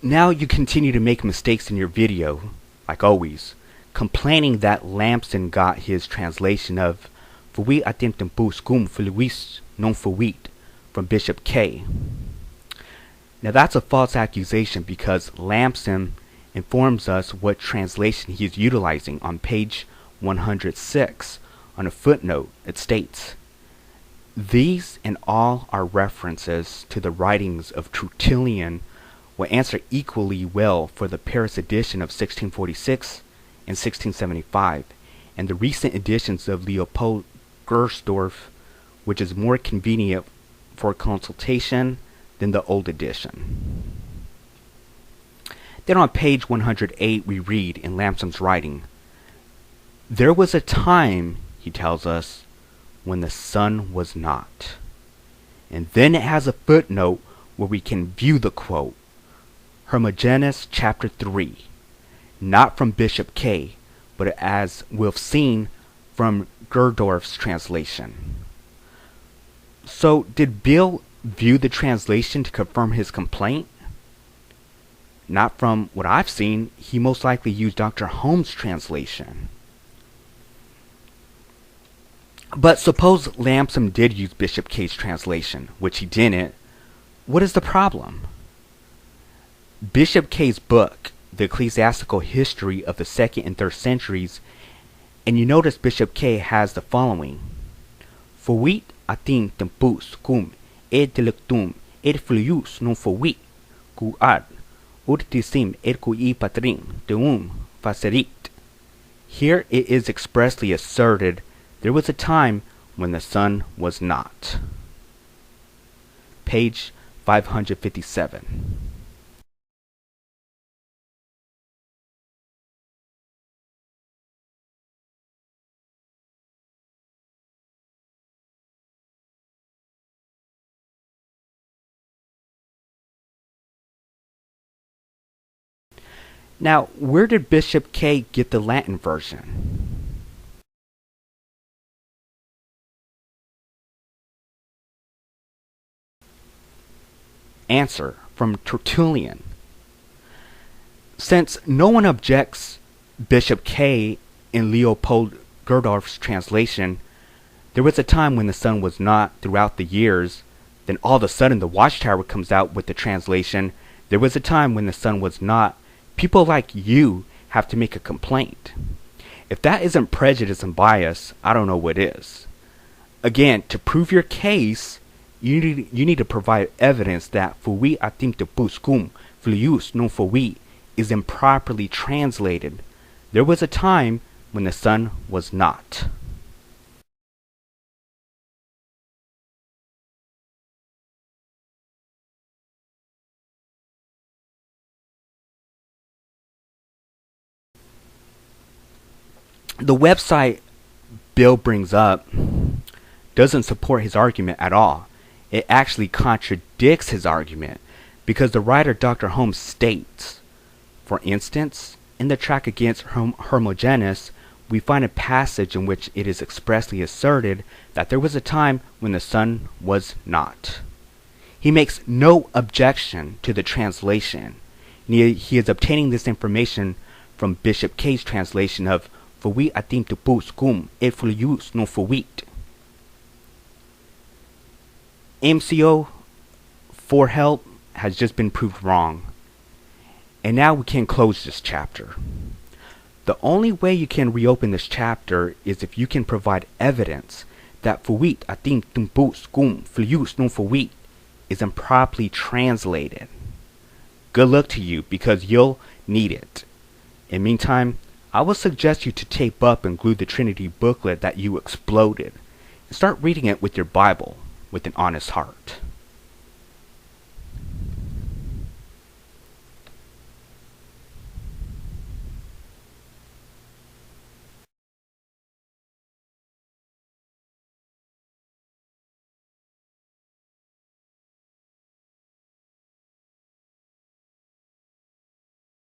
Now you continue to make mistakes in your video, like always, complaining that Lamson got his translation of Fuit autem tempus cum filius non fuit from Bishop K. Now that's a false accusation because Lamson informs us what translation he is utilizing on page 106. On a footnote, it states, "These and all our references to the writings of Tertullian will answer equally well for the Paris edition of 1646 and 1675, and the recent editions of Leopold Gersdorff, which is more convenient for consultation than the old edition." Then on page 108 we read in Lamson's writing, "There was a time," he tells us, "when the sun was not." And then it has a footnote where we can view the quote, Hermogenes chapter 3, not from Bishop K, but as we've seen from Gerdorff's translation. So did Bill view the translation to confirm his complaint? Not from what I've seen. He most likely used Dr. Holmes' translation. But suppose Lamson did use Bishop K's translation, which he didn't. What is the problem? Bishop K's book, The Ecclesiastical History of the 2nd and 3rd Centuries, and you notice Bishop K has the following. Fuit autem tempus cum et delictum et filius non fuit, cu ad urtisim et cui patrim deum facerit. Here it is expressly asserted, there was a time when the sun was not. Page 557. Now, where did Bishop K get the Latin version? Answer, from Tertullian. Since no one objects Bishop K in Leopold Gerdorff's translation, there was a time when the sun was not throughout the years, then all of a sudden the Watchtower comes out with the translation, there was a time when the sun was not. People like you have to make a complaint. If that isn't prejudice and bias, I don't know what is. Again, to prove your case, you need to provide evidence that Fuit autem tempus cum filius non fuit is improperly translated. There was a time when the sun was not. The website Bill brings up doesn't support his argument at all. It actually contradicts his argument because the writer Dr. Holmes states, for instance, in the track against Hermogenes, we find a passage in which it is expressly asserted that there was a time when the sun was not. He makes no objection to the translation. He is obtaining this information from Bishop K's translation of Fuit autem tempus cum et filius non fuit. MC04Help has just been proved wrong. And now we can close this chapter. The only way you can reopen this chapter is if you can provide evidence that Fuit autem tempus cum filius non fuit is improperly translated. Good luck to you because you'll need it. In the meantime, I would suggest you to tape up and glue the Trinity booklet that you exploded and start reading it with your Bible with an honest heart.